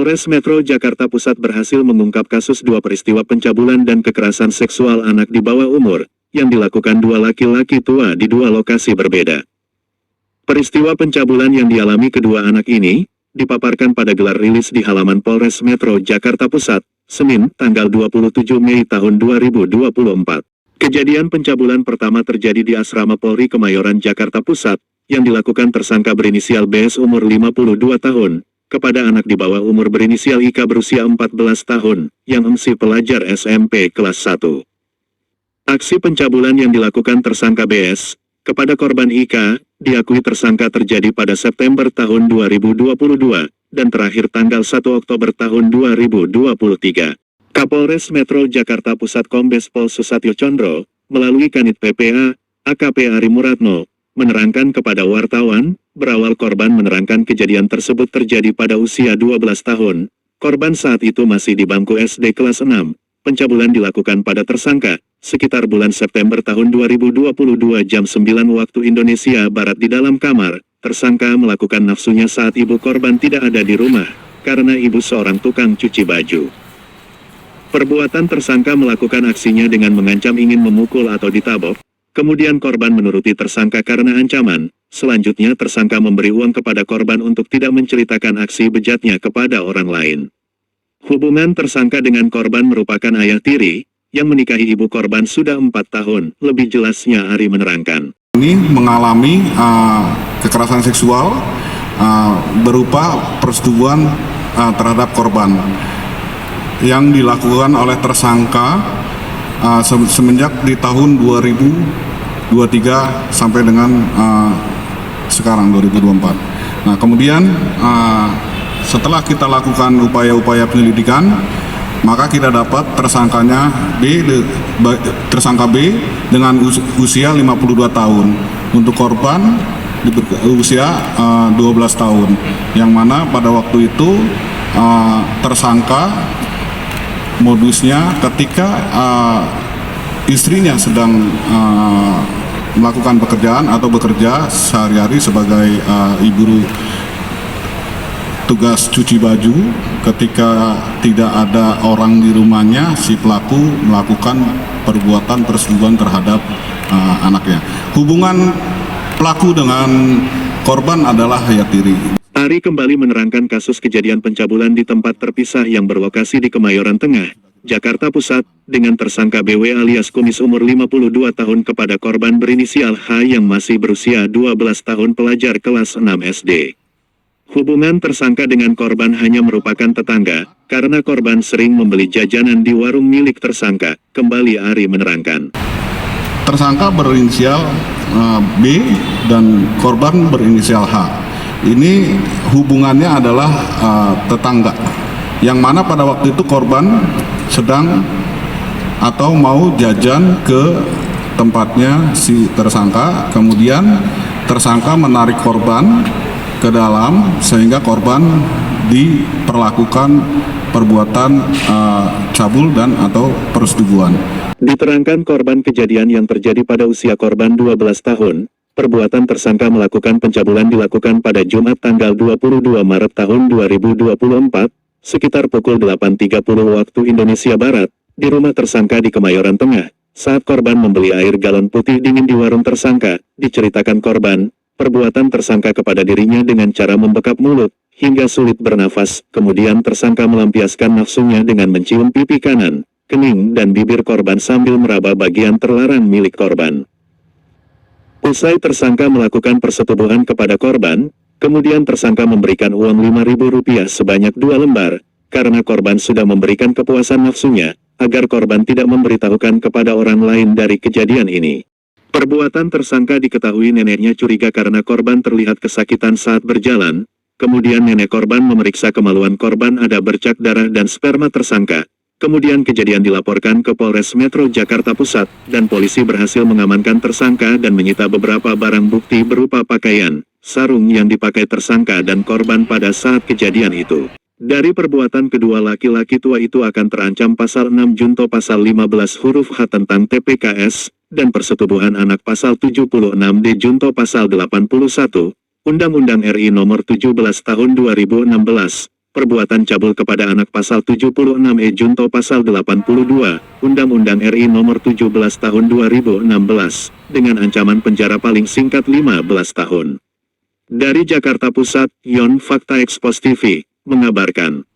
Polres Metro Jakarta Pusat berhasil mengungkap kasus dua peristiwa pencabulan dan kekerasan seksual anak di bawah umur, yang dilakukan dua laki-laki tua di dua lokasi berbeda. Peristiwa pencabulan yang dialami kedua anak ini, dipaparkan pada gelar rilis di halaman Polres Metro Jakarta Pusat, Senin, tanggal 27 Mei tahun 2024. Kejadian pencabulan pertama terjadi di Asrama Polri Kemayoran Jakarta Pusat, yang dilakukan tersangka berinisial BS umur 52 tahun, kepada anak di bawah umur berinisial IK berusia 14 tahun, yang masih pelajar SMP kelas 1. Aksi pencabulan yang dilakukan tersangka BS, kepada korban IK, diakui tersangka terjadi pada September tahun 2022, dan terakhir tanggal 1 Oktober tahun 2023. Kapolres Metro Jakarta Pusat Kombes Pol Susatyo Condro, melalui Kanit PPA, AKP Ari Muratno, menerangkan kepada wartawan, berawal korban menerangkan kejadian tersebut terjadi pada usia 12 tahun, korban saat itu masih di bangku SD kelas 6, pencabulan dilakukan pada tersangka, sekitar bulan September tahun 2022 jam 9 waktu Indonesia Barat di dalam kamar, tersangka melakukan nafsunya saat ibu korban tidak ada di rumah, karena ibu seorang tukang cuci baju. Perbuatan tersangka melakukan aksinya dengan mengancam ingin memukul atau ditabok, kemudian korban menuruti tersangka karena ancaman, selanjutnya tersangka memberi uang kepada korban untuk tidak menceritakan aksi bejatnya kepada orang lain. Hubungan tersangka dengan korban merupakan ayah tiri, yang menikahi ibu korban sudah 4 tahun, lebih jelasnya Ari menerangkan. Ini mengalami kekerasan seksual berupa persetubuhan terhadap korban, yang dilakukan oleh tersangka semenjak di tahun 2023 sampai dengan sekarang 2024. Nah, kemudian setelah kita lakukan upaya-upaya penyelidikan, maka kita dapat tersangkanya tersangka B dengan usia 52 tahun. Untuk korban usia 12 tahun, yang mana pada waktu itu tersangka modusnya ketika istrinya sedang melakukan pekerjaan atau bekerja sehari-hari sebagai ibu tugas cuci baju, ketika tidak ada orang di rumahnya, si pelaku melakukan perbuatan persetubuhan terhadap anaknya. Hubungan pelaku dengan korban adalah ayah tiri. Ari kembali menerangkan kasus kejadian pencabulan di tempat terpisah yang berlokasi di Kemayoran Tengah, Jakarta Pusat, dengan tersangka BW alias Kumis umur 52 tahun kepada korban berinisial H yang masih berusia 12 tahun pelajar kelas 6 SD. Hubungan tersangka dengan korban hanya merupakan tetangga, karena korban sering membeli jajanan di warung milik tersangka, kembali Ari menerangkan. Tersangka berinisial B dan korban berinisial H. Ini hubungannya adalah tetangga, yang mana pada waktu itu korban sedang atau mau jajan ke tempatnya si tersangka, kemudian tersangka menarik korban ke dalam sehingga korban diperlakukan perbuatan cabul dan atau persetubuhan. Diterangkan korban kejadian yang terjadi pada usia korban 12 tahun, perbuatan tersangka melakukan pencabulan dilakukan pada Jumat tanggal 22 Maret tahun 2024, sekitar pukul 8.30 waktu Indonesia Barat, di rumah tersangka di Kemayoran Tengah. Saat korban membeli air galon putih dingin di warung tersangka, diceritakan korban, perbuatan tersangka kepada dirinya dengan cara membekap mulut, hingga sulit bernafas, kemudian tersangka melampiaskan nafsunya dengan mencium pipi kanan, kening dan bibir korban sambil meraba bagian terlarang milik korban. Usai tersangka melakukan persetubuhan kepada korban, kemudian tersangka memberikan uang Rp5.000 sebanyak 2 lembar, karena korban sudah memberikan kepuasan nafsunya, agar korban tidak memberitahukan kepada orang lain dari kejadian ini. Perbuatan tersangka diketahui neneknya curiga karena korban terlihat kesakitan saat berjalan, kemudian nenek korban memeriksa kemaluan korban ada bercak darah dan sperma tersangka. Kemudian kejadian dilaporkan ke Polres Metro Jakarta Pusat, dan polisi berhasil mengamankan tersangka dan menyita beberapa barang bukti berupa pakaian, sarung yang dipakai tersangka dan korban pada saat kejadian itu. Dari perbuatan kedua laki-laki tua itu akan terancam pasal 6 Junto pasal 15 huruf H tentang TPKS, dan persetubuhan anak pasal 76D Junto pasal 81, Undang-Undang RI nomor 17 tahun 2016, perbuatan cabul kepada anak pasal 76E Junto pasal 82, Undang-Undang RI nomor 17 tahun 2016, dengan ancaman penjara paling singkat 15 tahun. Dari Jakarta Pusat, Yon Fakta Expos TV, mengabarkan.